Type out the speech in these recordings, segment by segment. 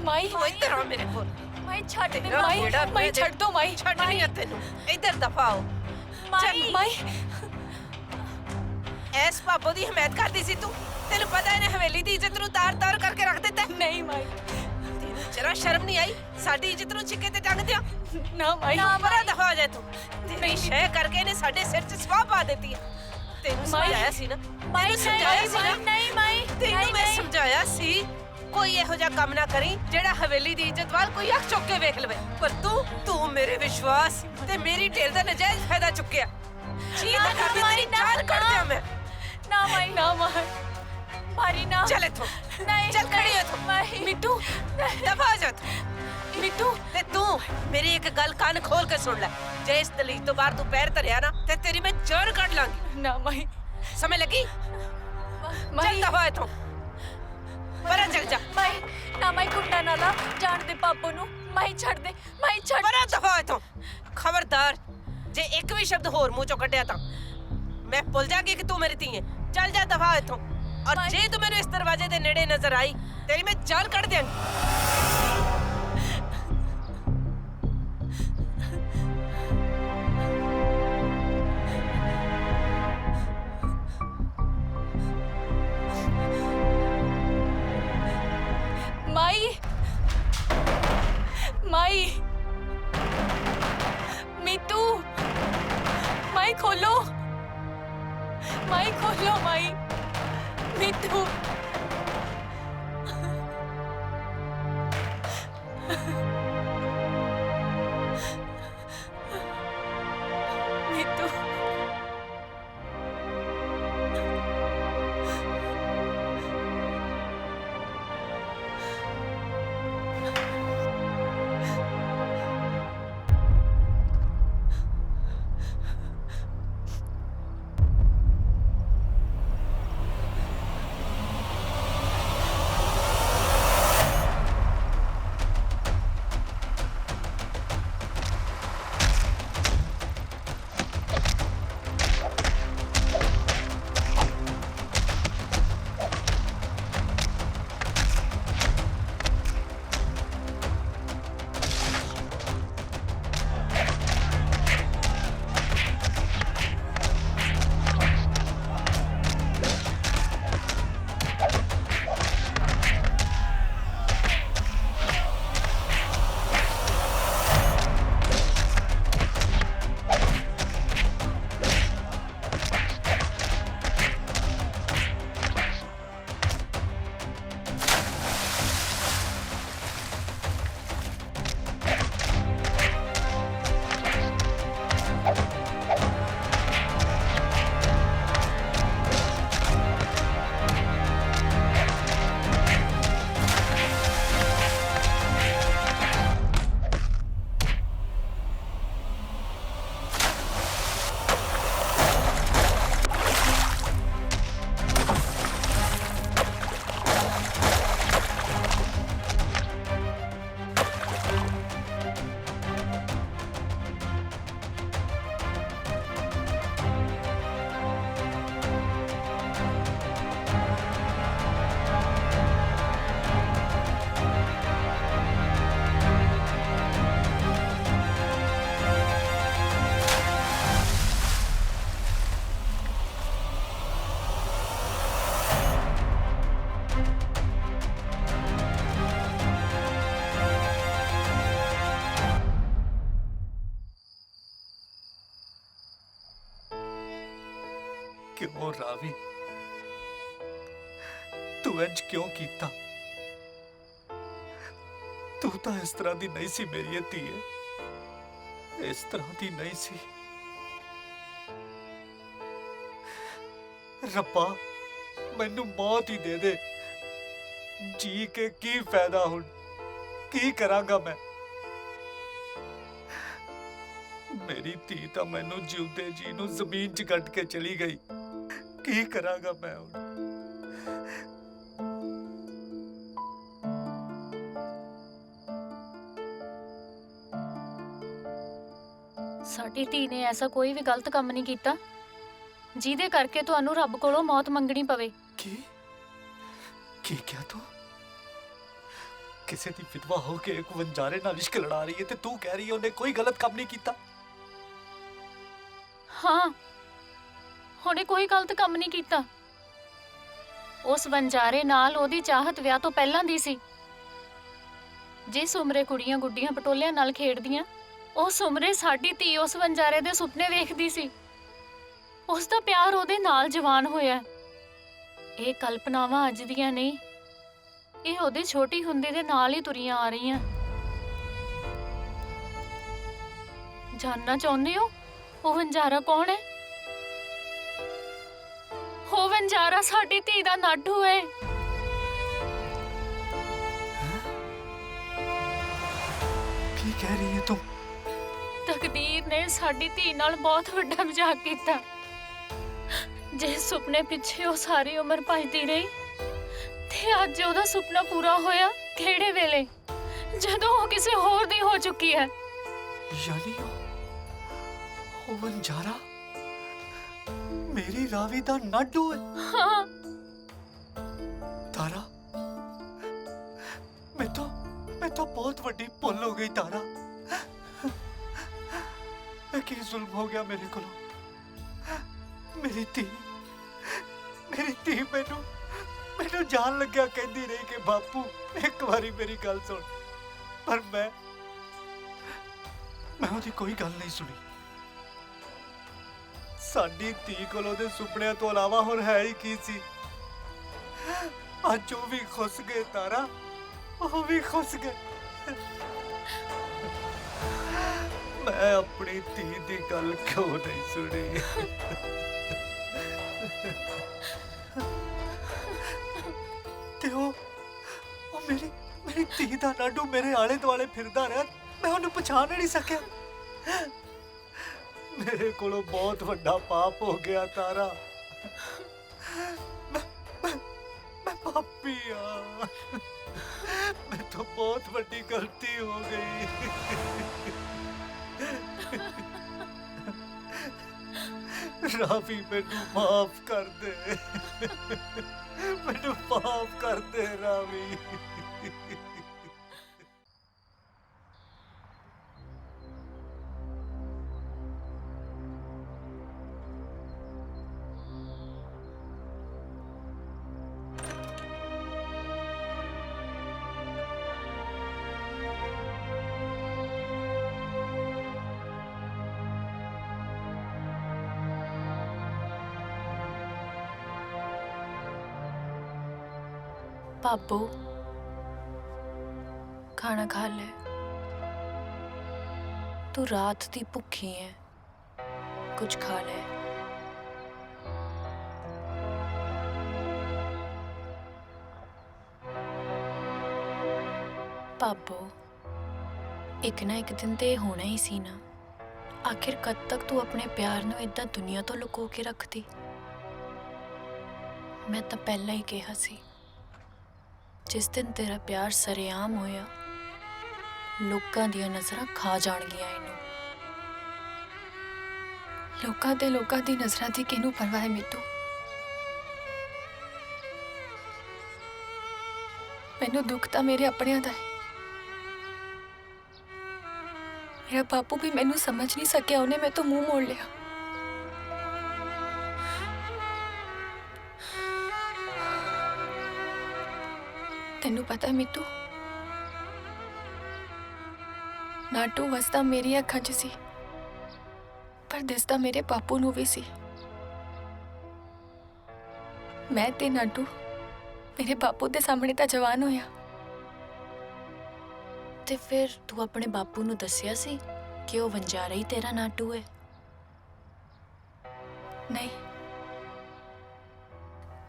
माई तू इधर आ मेरे को। माई छड़ दे तेरा माई बेड़ा माई मैं छड़ दो माई छड़नी है तेनू। इधर दफा हो। माई माई ऐस पापो दी हमायत करदी सी तू। तेनू पता है ना हवेली दी इज्जत नू तार-तार करके रख दिता। नहीं माई तेनू जरा शर्म नहीं आई साडी इज्जत नू छिक्के ते टंग दिया। ना माई ना बड़ा दफा हो जा तू। तेरी शय करके इन्हें साडे सिर च स्वाह पा देती है। तेनू समझाया सी ना। माई समझाया सी ना। नहीं माई तेनू मैं समझाया सी कोई ਇਹੋ ਜਿਹਾ ਕੰਮ ਨਾ ਕਰੀ ਜਿਹੜਾ ਹਵੇਲੀ ਦੀ ਇੱਜ਼ਤ ਵਾਲ ਕੋਈ ਅੱਖ ਚੁੱਕ ਕੇ ਵੇਖ ਲਵੇ। ਪਰ ਤੂੰ ਮੇਰੇ ਵਿਸ਼ਵਾਸ ਤੇ ਮੇਰੀ ਢੇਰ ਦਾ ਨਜਾਇਜ਼ ਫਾਇਦਾ ਚੁੱਕਿਆ। ਚੀਤ ਕਰਦੀ ਤੇਰੀ ਜਾਨ ਕੱਢ ਦਿਆਂ ਮੈਂ। ना माई ना माई मारी ना चल इथों। नहीं चल खड़ी हो इथों। माई मिट्टू दफा हो जा तू। मिट्टू ते तू मेरी एक गल कान खोल के सुन ले। जे इस दलील तो बाहर तू पैर धरिया ना ते तेरी मैं जान ਕੱਢ ਲਾਂਗੀ। ना माई ਸਮਝ ਲੱਗੀ? माई ਚੱਲ दफा इथों। परा चल जा। माई ना माई कुंडा ना ला जान दे पापो नु माई छड़ दे माई छड़ परा दफा इथों। खबरदार जे एक भी शब्द होर मुंह चों ਕੱਢਿਆ ਤਾਂ मैं भुल जागी कि तू मेरी धी है। चल जा दफा इथों। और जे तू मेरे इस दरवाजे दे नेड़े नजर आई तेरी मैं जान ਕੱਢ दियांगी। माई माई मिट्टू माई खोलो माई मिट्टू मिट्टू क्यों रावी तू इंज क्यों कीता? तू तो इस तरह दी नहीं सी मेरी धीए, इस तरह दी नहीं सी। रब्बा मैनू मौत ही दे दे, जी के की फायदा हुण, की करांगा मैं? मेरी धी तो मैनू जीवते जी नू जमीन च कट के चली गई, की करांगा मैं हुण? साडी धी ने ऐसा कोई भी गलत काम नहीं कीता जिहदे करके तुहानू रब कोलों मौत मंगनी पवे। की क्या तू ਕਿਸੇ ਦੀ ਵਿਧਵਾ ਹੋ ਕੇ ਇੱਕ ਵੰਜਾਰੇ ਨਾਲ ਇਸ਼ਕ ਲੜਾ ਰਹੀ ਹੈ ਤੇ ਤੂੰ ਕਹਿ ਰਹੀ ਹੈ ਉਹਨੇ ਕੋਈ ਗਲਤ ਕੰਮ ਨਹੀਂ ਕੀਤਾ। ਹਾਂ, ਉਹਨੇ ਕੋਈ ਗਲਤ ਕੰਮ ਨਹੀਂ ਕੀਤਾ। ਉਸ ਵੰਜਾਰੇ ਨਾਲ ਉਹਦੀ ਚਾਹਤ ਵਿਆਹ ਤੋਂ ਪਹਿਲਾਂ ਦੀ ਸੀ। ਜਿਸ ਉਮਰੇ ਕੁੜੀਆਂ ਗੁੱਡੀਆਂ ਪਟੋਲਿਆਂ ਨਾਲ ਖੇਡਦੀਆਂ, ਉਸ ਉਮਰੇ ਸਾਡੀ ਧੀ ਉਸ ਵੰਜਾਰੇ ਦੇ ਸੁਪਨੇ ਵੇਖਦੀ ਸੀ। ਉਸ ਦਾ ਪਿਆਰ ਉਹਦੇ ਨਾਲ ਜਵਾਨ ਹੋਇਆ। ਇਹ ਕਲਪਨਾਵਾਂ ਅੱਜ ਦੀਆਂ ਨਹੀਂ, ਇਹ ਉਹਦੇ ਛੋਟੀ ਹੁੰਦੇ ਦੇ ਨਾਲ ਹੀ ਤੁਰੀਆਂ ਆ ਰਹੀਆਂ। ਜਾਣਨਾ ਚਾਹੁੰਦੇ ਹੋ ਉਹ ਵੰਜਾਰਾ ਕੌਣ ਹੈ? ਉਹ ਵੰਜਾਰਾ ਸਾਡੀ ਧੀ ਦਾ ਨਾਡੂ ਹੈ। ਕੀ ਕਹਿ ਰਹੀ ਹੈ ਤੂੰ? ਤਕਦੀਰ ਨੇ ਸਾਡੀ ਧੀ ਨਾਲ ਬਹੁਤ ਵੱਡਾ ਮਜ਼ਾਕ ਕੀਤਾ। ਜਿਸ ਸੁਪਨੇ ਪਿੱਛੇ ਉਹ ਸਾਰੀ ਉਮਰ ਭੱਜਦੀ ਰਹੀ, ਤੇ ਅੱਜ ਉਹਦਾ ਸੁਪਨਾ ਪੂਰਾ ਹੋਇਆ। ਕਿਹੜੇ ਵੇਲੇ? ਜਦੋਂ ਉਹ ਕਿਸੇ ਹੋਰ ਦੀ ਹੋ ਚੁੱਕੀ ਹੈ। ਯਾਨੀ ਉਹ ਵੰਜਾਰਾ ਮੇਰੀ ਰਾਵੀ ਦਾ ਨਾਡੂ ਹੈ। ਹਾਂ, ਤਾਰਾ, ਮੈਂ ਤਾਂ ਬਹੁਤ ਵੱਡੀ ਭੁੱਲ ਹੋ ਗਈ ਤਾਰਾ। ਇਹ ਕੀ ਜ਼ੁਲਮ ਹੋ ਗਿਆ ਮੇਰੇ ਕੋਲੋਂ। ਮੇਰੀ ਧੀ ਮੈਨੂੰ ਜਾਣ ਲੱਗਿਆ ਕਹਿੰਦੀ ਰਹੀ ਕਿ ਬਾਪੂ ਇੱਕ ਵਾਰੀ ਮੇਰੀ ਗੱਲ ਸੁਣ, ਪਰ ਮੈਂ ਉਹਦੀ ਕੋਈ ਗੱਲ ਨਹੀਂ ਸੁਣੀ। ਸਾਡੀ ਧੀ ਕੋਲ ਉਹਦੇ ਸੁਪਨਿਆਂ ਤੋਂ ਇਲਾਵਾ ਹੋਰ ਹੈ ਹੀ ਕੀ ਸੀ। ਅੱਜ ਉਹ ਵੀ ਖੁੱਸ ਗਏ ਤਾਰਾ, ਉਹ ਵੀ ਖੁੱਸ ਗਏ। ਮੈਂ ਆਪਣੀ ਧੀ ਦੀ ਗੱਲ ਕਿਉਂ ਨਹੀਂ ਸੁਣੀ? ਤੇ ਉਹ ਮੇਰੀ ਧੀ ਦਾ ਨਾਡੂ ਮੇਰੇ ਆਲੇ ਦੁਆਲੇ ਫਿਰਦਾ ਰਿਹਾ। ਮੈਂ ਉਹਨੂੰ ਪਛਾਣ ਨਹੀਂ ਸਕਿਆ। ਮੇਰੇ ਕੋਲੋਂ ਬਹੁਤ ਵੱਡਾ ਪਾਪ ਹੋ ਗਿਆ ਤਾਰਾ। ਮੈਂ ਪਾਪੀ ਆ। ਮੈਂ ਤਾਂ ਬਹੁਤ ਵੱਡੀ ਗਲਤੀ ਹੋ ਗਈ। ਰਾਵੀ ਮੈਨੂੰ ਮਾਫ ਕਰ ਦੇ। ਮੈਨੂੰ ਮਾਫ ਕਰ ਦੇ ਰਾਵੀ। पापू, खाना खा ले। तू रात दी भुखी है, कुछ खा ले। पापू, एक ना एक दिन ते होना ही सी ना। आखिर कद तक तू अपने प्यार नूं इदां दुनिया तो लुको के रखती? मैं तो पहला ही कहा सी, जिस दिन तेरा प्यार सरेआम होया, लोकां दियां नज़रां खा जाणगियां इनू। लोकां दी नज़रां दी किहनूं परवाह है मीतू? मैनूं दुख तां मेरे अपणियां दा है। मेरा बापू भी मैनूं समझ नहीं सकिया, उन्हें मैं तो मुंह मोड़ लिया। तेनू पता है मीतू, नाटू वसदा मेरी अखां च सी, पर दिसदा मेरे बापू नू भी सी। मैं ते नाटू मेरे बापू दे सामने तां जवान होया। ते फिर तू अपने बापू नू दस्सिया सी कि वो वंजारा ही तेरा नाटू है? नहीं,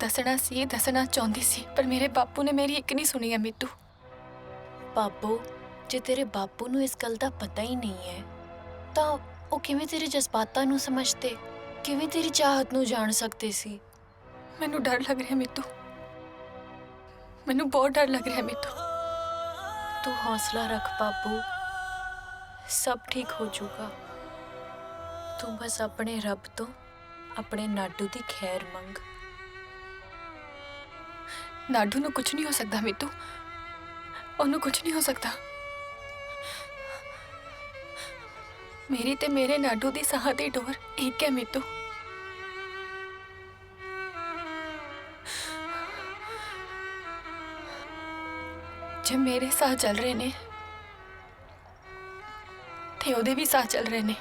दसना चाहती सी, पर मेरे बापू ने मेरी एक नहीं सुनी है मीतू। बापू, जे तेरे बापू नू इस गल दा पता ही नहीं है तां ओ किवें तेरे जज्बातां नू समझते, किवें तेरी चाहत नू जान सकते सी? मैनू डर लग रहा है मीतू, मैनू बहुत डर लग रहा है मीतू। तू हौसला रख बापू, सब ठीक हो जाऊगा। तू बस अपने रब तो अपने नाडू दी खैर मंग। नाडू नू कुछ नहीं हो सकता मीतू, ਉਹਨੂੰ ਕੁਝ ਨਹੀਂ ਹੋ ਸਕਦਾ। ਮੇਰੀ ਤੇ ਮੇਰੇ ਨਾਡੂ ਦੀ ਸਾਹ ਦੀ ਡੋਰ ਇੱਕ ਹੈ ਮੀਤੂ। ਜੇ ਮੇਰੇ ਸਾਹ ਚੱਲ ਰਹੇ ਨੇ ਤੇ ਉਹਦੇ ਵੀ ਸਾਹ ਚੱਲ ਰਹੇ ਨੇ।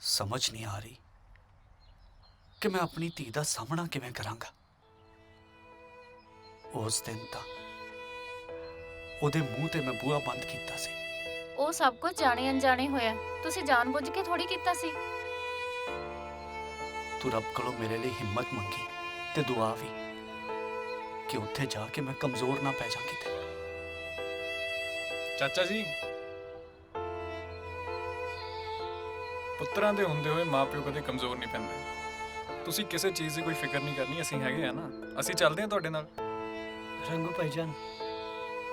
समझ नहीं आ रही कि मैं अपनी धी दा सामना किवें करांगा। उस दिन तां ਉਹਦੇ ਮੂੰਹ ਤੇ ਮੈਂ ਬੂਹਾ ਬੰਦ ਕੀਤਾ ਸੀ। ਉਹ ਸਭ ਕੁਝ ਜਾਣੇ ਅਣਜਾਣੇ ਹੋਇਆ, ਤੁਸੀਂ ਜਾਣਬੁੱਝ ਕੇ ਥੋੜੀ ਕੀਤਾ ਸੀ। ਤੂੰ ਰੱਬ ਕੋਲੋਂ ਮੇਰੇ ਲਈ ਹਿੰਮਤ ਮੰਗੀ ਤੇ ਦੁਆ ਵੀ ਕਿ ਉੱਥੇ ਜਾ ਕੇ ਮੈਂ ਕਮਜ਼ੋਰ ਨਾ ਪੈ ਜਾਂ ਕਿਤੇ। ਚਾਚਾ ਜੀ, ਪੁੱਤਰਾਂ ਦੇ ਹੁੰਦੇ ਹੋਏ ਮਾਪਿਓ ਕਦੇ ਕਮਜ਼ੋਰ ਨਹੀਂ ਪੈਂਦੇ। ਤੁਸੀਂ ਕਿਸੇ ਚੀਜ਼ ਦੀ ਕੋਈ ਫਿਕਰ ਨਹੀਂ ਕਰਨੀ, ਅਸੀਂ ਹੈਗੇ ਆ ਨਾ। ਅਸੀਂ ਚੱਲਦੇ ਹਾਂ ਤੁਹਾਡੇ ਨਾਲ। ਰੰਗੂ ਭਾਈਜਾਨ,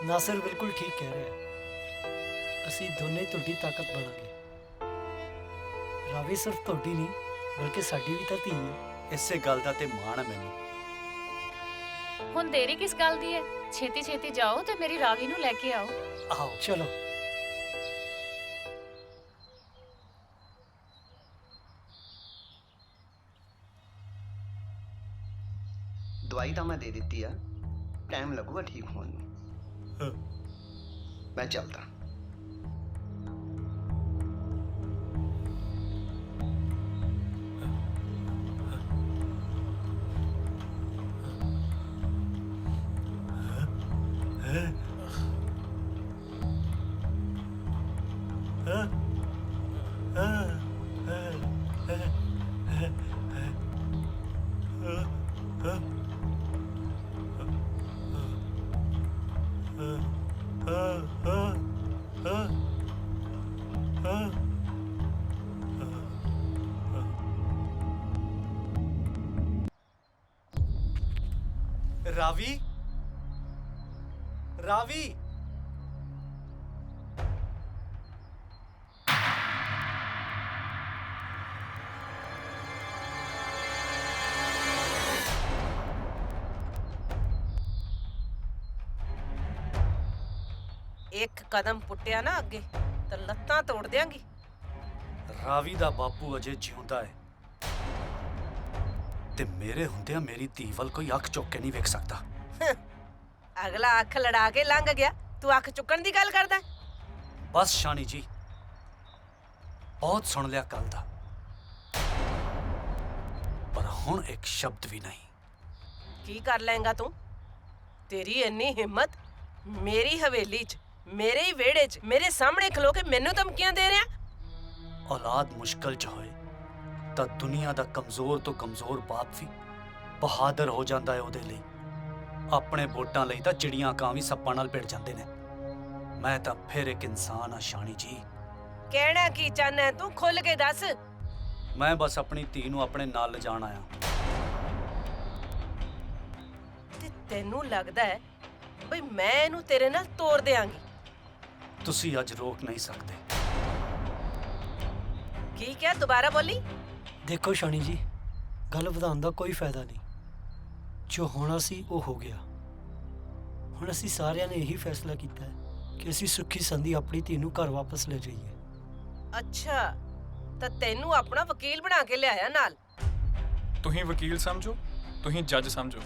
ਨਾਸਰ ਬਿਲਕੁਲ ਠੀਕ ਕਹਿ ਰਿਹਾ ਹੈ। ਅਸੀਂ ਦੋਨੇ ਤੁਹਾਡੀ ਤਾਕਤ ਬਣਾਂਗੇ। ਰਾਵੀ ਸਿਰਫ ਤੁਹਾਡੀ ਨਹੀਂ ਬਲਕਿ ਸਾਡੀ ਵੀ ਤਾਂ ਧੀ ਹੈ। ਇਸੇ ਗੱਲ ਦਾ ਤੇ ਮਾਣ ਹੈ ਮੈਨੂੰ। ਹੁਣ ਦੇਰੀ ਕਿਸ ਗੱਲ ਦੀ ਹੈ? ਛੇਤੀ ਛੇਤੀ ਜਾਓ ਤੇ ਮੇਰੀ ਰਾਵੀ ਨੂੰ ਲੈ ਕੇ ਆਓ। ਆਓ ਚਲੋ। ਦਵਾਈ ਤਾਂ ਮੈਂ ਦੇ ਦਿੱਤੀ ਆ, ਟਾਈਮ ਲੱਗੂਗਾ ਠੀਕ ਹੋਣ ਨੂੰ। ਮੈਂ ਚੱਲਦਾ। ਰਾਵੀ, ਰਾਵੀ, ਇੱਕ ਕਦਮ ਪੁੱਟਿਆ ਨਾ ਅੱਗੇ ਤਾਂ ਲੱਤਾਂ ਤੋੜ ਦਿਆਂਗੀ। ਰਾਵੀ ਦਾ ਬਾਪੂ ਅਜੇ ਜਿਉਂਦਾ ਹੈ ਤੇ ਮੇਰੇ ਹੁੰਦਿਆਂ ਮੇਰੀ ਧੀ ਵੱਲ ਕੋਈ ਅੱਖ ਚੁੱਕ ਕੇ ਨਹੀਂ ਵੇਖ ਸਕਦਾ। ਅਗਲਾ ਅੱਖ ਲੜਾ ਕੇ ਲੰਘ ਗਿਆ, ਤੂੰ ਅੱਖ ਚੁੱਕਣ ਦੀ ਗੱਲ ਕਰਦਾ? ਬਸ ਸ਼ਾਨੀ ਜੀ, ਬਹੁਤ ਸੁਣ ਲਿਆ ਕੱਲ ਦਾ, ਪਰ ਹੁਣ ਇੱਕ ਸ਼ਬਦ ਵੀ ਨਹੀਂ। ਕੀ ਕਰ ਲਏਂਗਾ ਤੂੰ? ਤੇਰੀ ਇੰਨੀ ਹਿੰਮਤ? ਮੇਰੀ ਹਵੇਲੀ 'ਚ, ਮੇਰੇ ਹੀ ਵਿਹੜੇ 'ਚ, ਮੇਰੇ ਸਾਹਮਣੇ ਖਲੋ ਕੇ ਮੈਨੂੰ ਧਮਕੀਆਂ ਦੇ ਰਿਹਾ? ਔਲਾਦ ਮੁਸ਼ਕਲ 'ਚ ਹੋਏ ਤਾਂ ਦੁਨੀਆ ਦਾ ਕਮਜ਼ੋਰ ਤੋਂ ਕਮਜ਼ੋਰ ਬਾਪ ਵੀ ਬਹਾਦਰ ਹੋ ਜਾਂਦਾ ਹੈ ਉਹਦੇ ਲਈ। ਆਪਣੇ ਵੋਟਾਂ ਲਈ ਤਾਂ ਚਿੜੀਆਂ ਕਾਂ ਵੀ ਸੱਪਾਂ ਨਾਲ ਭਿੜ ਜਾਂਦੇ ਨੇ। ਮੈਂ ਤਾਂ ਫਿਰ ਇੱਕ ਇਨਸਾਨ ਆ ਸ਼ਾਨੀ ਜੀ। ਕਹਿਣਾ ਕੀ ਚਾਹਨਾ ਤੂੰ? ਖੁੱਲ ਕੇ ਦੱਸ। ਮੈਂ ਬਸ ਆਪਣੀ ਧੀ ਨੂੰ ਆਪਣੇ ਨਾਲ ਲਿਜਾਣ ਆਇਆ। ਤੇ ਤੈਨੂੰ ਲੱਗਦਾ ਹੈ ਬਈ ਮੈਂ ਇਹਨੂੰ ਤੇਰੇ ਨਾਲ ਤੋਰ ਦਿਆਂਗੀ? ਤੁਸੀਂ ਅੱਜ ਰੋਕ ਨਹੀਂ ਸਕਦੇ। ਕੀ ਕਿਹਾ? ਦੁਬਾਰਾ ਬੋਲੀ। ਦੇਖੋ ਸ਼ਾਨੀ ਜੀ, ਗੱਲ ਵਧਾਉਣ ਦਾ ਕੋਈ ਫਾਇਦਾ ਨਹੀਂ। ਜੋ ਹੋਣਾ ਸੀ ਉਹ ਹੋ ਗਿਆ। ਹੁਣ ਅਸੀਂ ਸਾਰਿਆਂ ਨੇ ਇਹੀ ਫੈਸਲਾ ਕੀਤਾ ਹੈ ਕਿ ਅਸੀਂ ਸੁੱਖੀ ਸੰਦੀ ਆਪਣੀ ਧੀ ਨੂੰ ਘਰ ਵਾਪਸ ਲੈ ਜਾਈਏ। ਅੱਛਾ, ਤਾਂ ਤੈਨੂੰ ਆਪਣਾ ਵਕੀਲ ਬਣਾ ਕੇ ਲਿਆਇਆ ਨਾਲ। ਤੁਸੀਂ ਵਕੀਲ ਸਮਝੋ, ਤੁਸੀਂ ਜੱਜ ਸਮਝੋ,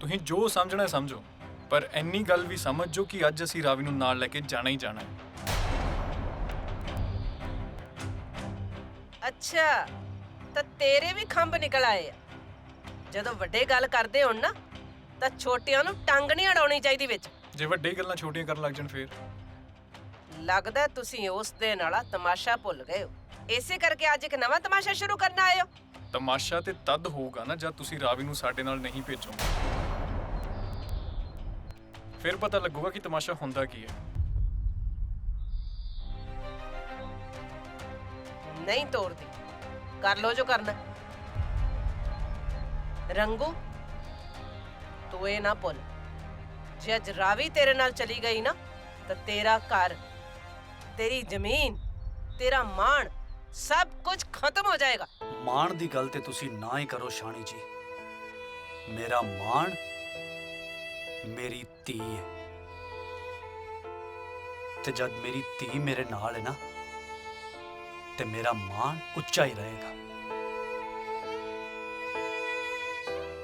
ਤੁਸੀਂ ਜੋ ਸਮਝਣਾ ਸਮਝੋ, ਪਰ ਇੰਨੀ ਗੱਲ ਵੀ ਸਮਝੋ ਕਿ ਅੱਜ ਅਸੀਂ ਰਾਵੀ ਨੂੰ ਨਾਲ ਲੈ ਕੇ ਜਾਣਾ ਹੀ ਜਾਣਾ ਹੈ। ਅੱਛਾ, ਤਾਂ ਤੇਰੇ ਵੀ ਖੰਭ ਨਿਕਲ ਆਏ ਆ। ਜਦੋਂ ਵੱਡੇ ਗੱਲ ਕਰਦੇ ਹੋਣ ਨਾ ਤਾਂ ਛੋਟਿਆਂ ਨੂੰ ਟੰਗ ਨਹੀਂ ਅੜਾਉਣੀ ਚਾਹੀਦੀ ਵਿੱਚ। ਜੇ ਵੱਡੀ ਗੱਲਾਂ ਛੋਟੀਆਂ ਕਰਨ ਲੱਗ ਜਾਣ ਫੇਰ? ਲੱਗਦਾ ਤੁਸੀਂ ਉਸ ਦਿਨ ਵਾਲਾ ਤਮਾਸ਼ਾ ਭੁੱਲ ਗਏ ਹੋ। ਇਸੇ ਕਰਕੇ ਅੱਜ ਇੱਕ ਨਵਾਂ ਤਮਾਸ਼ਾ ਸ਼ੁਰੂ ਕਰਨ ਆਏ ਹੋ। ਤਮਾਸ਼ਾ ਤੇ ਤਦ ਹੋਊਗਾ ਨਾ ਜਦ ਤੁਸੀਂ ਰਾਵੀ ਨੂੰ ਸਾਡੇ ਨਾਲ ਨਹੀਂ ਭੇਜੋਗੇ। ਫਿਰ ਪਤਾ ਲੱਗੂਗਾ ਕਿ ਤਮਾਸ਼ਾ ਹੁੰਦਾ ਕੀ ਹੈ। ਨਹੀਂ ਤੋੜਦੀ, ਕਰ ਲੋ ਜੋ ਕਰਨਾ। ਰੰਗੂ, ਤੂੰ ਇਹ ਨਾ ਭੁੱਲ, ਜੇ ਅੱਜ ਰਾਵੀ ਤੇਰੇ ਨਾਲ ਚਲੀ ਗਈ ਨਾ ਤਾਂ ਤੇਰਾ ਘਰ, ਤੇਰੀ ਜ਼ਮੀਨ, ਤੇਰਾ ਮਾਣ ਸਭ ਕੁਝ ਖਤਮ ਹੋ ਜਾਏਗਾ। ਮਾਣ ਦੀ ਗੱਲ ਤੇ ਤੁਸੀਂ ਨਾ ਹੀ ਕਰੋ ਸ਼ਾਨੀ ਜੀ। ਮੇਰਾ ਮਾਣ ਮੇਰੀ ਧੀ ਹੈ, ਤੇ ਜਦ ਮੇਰੀ ਧੀ ਮੇਰੇ ਨਾਲ ਹੈ ਨਾ ਤੇ ਮੇਰਾ ਮਾਣ ਉੱਚਾ ਹੀ ਰਹੇਗਾ।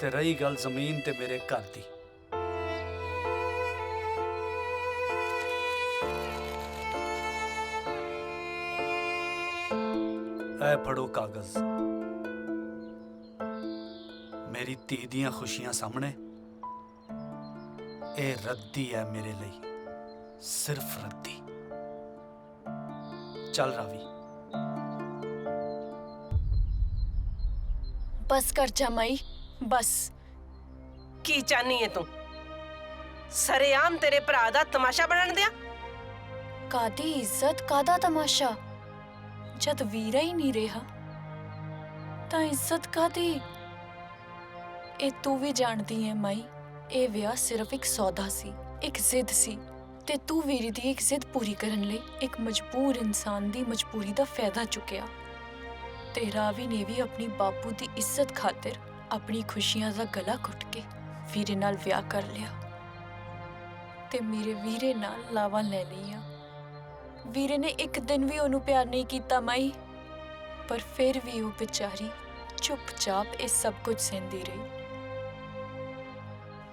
ਤੇ ਰਹੀ ਗੱਲ ਜ਼ਮੀਨ ਤੇ ਮੇਰੇ ਘਰ ਦੀ, ਐ ਫੜੋ ਕਾਗਜ਼। ਮੇਰੀ ਧੀ ਦੀਆਂ ਖੁਸ਼ੀਆਂ ਸਾਹਮਣੇ ਇਹ ਰੱਦੀ ਹੈ ਮੇਰੇ ਲਈ, ਸਿਰਫ ਰੱਦੀ। ਚੱਲ ਰਾਵੀ। बस कर जा माई, बस। ਕੀ ਚਾਹਨੀ ਹੈ ਤੂੰ? ਸਰੇਆਮ ਤੇਰੇ ਭਰਾ ਦਾ ਤਮਾਸ਼ਾ ਬਣਨ ਦਿਆਂ? कादी इज्जत कादा तमाशा? जद वीरा ही नहीं रहा ता इज्जत कादी? ए तू भी जानती है माई, ए विआह सिर्फ एक सौदा सी, एक जिद सी, ते तू वीरे दी एक जिद पूरी करन लई एक मजबूर इंसान दी मजबूरी दा फायदा चुकिया। ते रावी ने भी अपनी बापू दी इज्जत खातिर अपनी खुशियां दा गला घुट के वीरे नाल विआह कर लिया ते मेरे वीरे नाल लावां ले लिया। वीरे ने एक दिन भी ओनू प्यार नहीं कीता माई, पर फिर भी वो बेचारी चुपचाप ये सब कुछ सहंदी रही,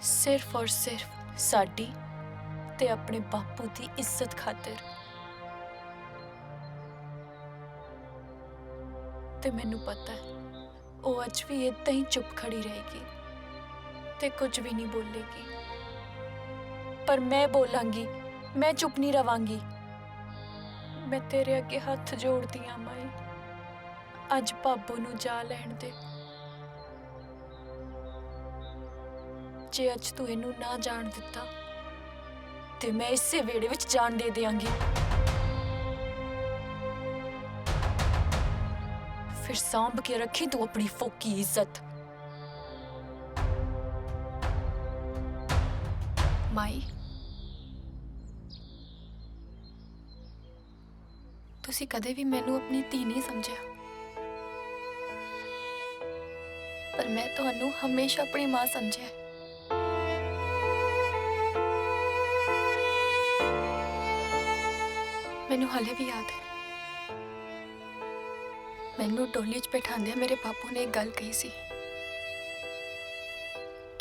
सिर्फ और सिर्फ साडी ते अपने बापू दी इज्जत खातिर। ते मैनू पता है वो अज भी इदां ही चुप खड़ी रहेगी ते कुछ भी नहीं बोलेगी, पर मैं बोलांगी, मैं चुप नहीं रवांगी। मैं तेरे अगे हथ जोड़दी हां माई, अज भाबो नू जा लैण दे। जे अज तू इनू ना जान दिता ते मैं इसे वेड़े विच जान दे दियांगी। फिर सांभ के रखी तू अपनी फोकी इज्जत। माई, तुसी कदे भी मैनू अपनी धी नहीं समझिया, पर मैं तुहानू हमेशा अपनी मां समझिया। मैनू हाले भी याद है, मैनू टोली च बैठांदे मेरे बापू ने एक गल कही सी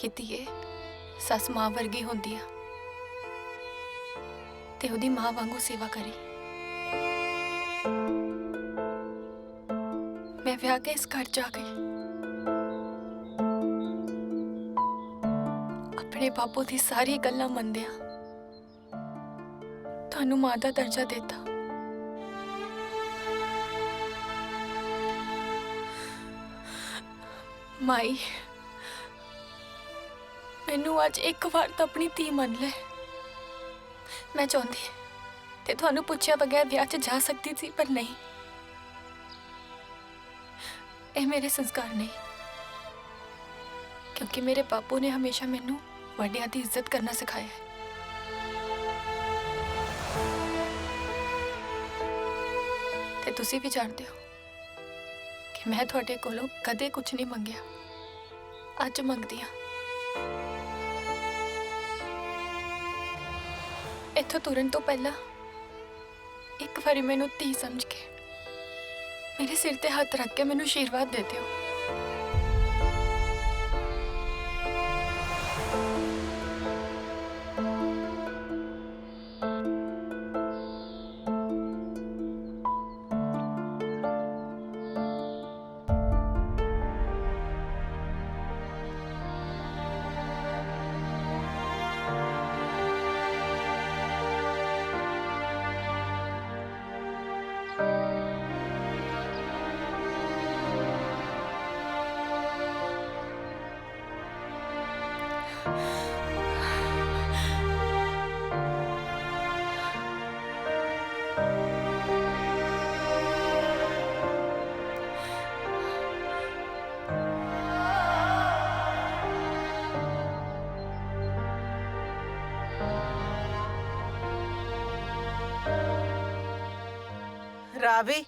कि धीए, सस मां वर्गी होंदी आ ते ओदी मां वांगू सेवा करी। मैं विआह के इस घर जा गई, अपने बापू दी सारी गल्लां मनदियां तुहानू मां दा दर्जा देता। माई, मैनू अज एक बार तो अपनी धी मन ले। मैं चाहती ते तुहानू पुछया बगैर विआह च जा सकती थी, पर नहीं। ਇਹ ਮੇਰੇ ਸੰਸਕਾਰ ਨਹੀਂ, ਕਿਉਂਕਿ ਮੇਰੇ ਬਾਪੂ ਨੇ ਹਮੇਸ਼ਾ ਮੈਨੂੰ ਵੱਡਿਆਂ ਦੀ ਇੱਜ਼ਤ ਕਰਨਾ ਸਿਖਾਇਆ ਹੈ। ਤੇ ਤੁਸੀਂ ਵੀ ਜਾਣਦੇ ਹੋ ਕਿ ਮੈਂ ਤੁਹਾਡੇ ਕੋਲੋਂ ਕਦੇ ਕੁਝ ਨਹੀਂ ਮੰਗਿਆ, ਅੱਜ ਮੰਗਦੀ ਹਾਂ। ਇੱਥੋਂ ਤੁਰਨ ਤੋਂ ਪਹਿਲਾਂ ਇੱਕ ਵਾਰੀ ਮੈਨੂੰ ਧੀ ਸਮਝ ਕੇ ਮੇਰੇ ਸਿਰ ਤੇ ਹੱਥ ਰੱਖ ਕੇ ਮੈਨੂੰ ਆਸ਼ੀਰਵਾਦ ਦੇ ਦਿਓ। ਰਾਵੀ,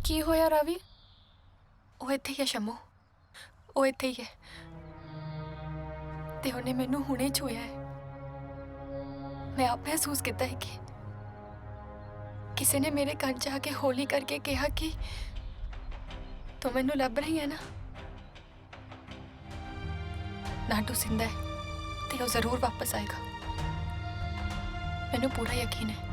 ਕੀ ਹੋਇਆ ਰਾਵੀ? ਉਹ ਇੱਥੇ ਹੀ ਹੈ ਸ਼ਮੋ, ਉਹ ਇੱਥੇ ਹੀ ਹੈ ਤੇ ਉਹਨੇ ਮੈਨੂੰ ਹੁਣੇ ਛੂਇਆ ਹੈ। ਮੈਂ ਆਪ ਮਹਿਸੂਸ ਕੀਤਾ ਹੈ ਕਿ ਕਿਸੇ ਨੇ ਮੇਰੇ ਕੰਨ 'ਚ ਆ ਕੇ ਹੌਲੀ ਕਰਕੇ ਕਿਹਾ ਕਿ ਤੂੰ ਮੈਨੂੰ ਲੱਭ ਰਹੀ ਹੈ ਨਾ। ਨਾਟੂ ਜ਼ਿੰਦਾ ਹੈ ਤੇ ਉਹ ਜ਼ਰੂਰ ਵਾਪਸ ਆਏਗਾ, ਮੈਨੂੰ ਪੂਰਾ ਯਕੀਨ ਹੈ।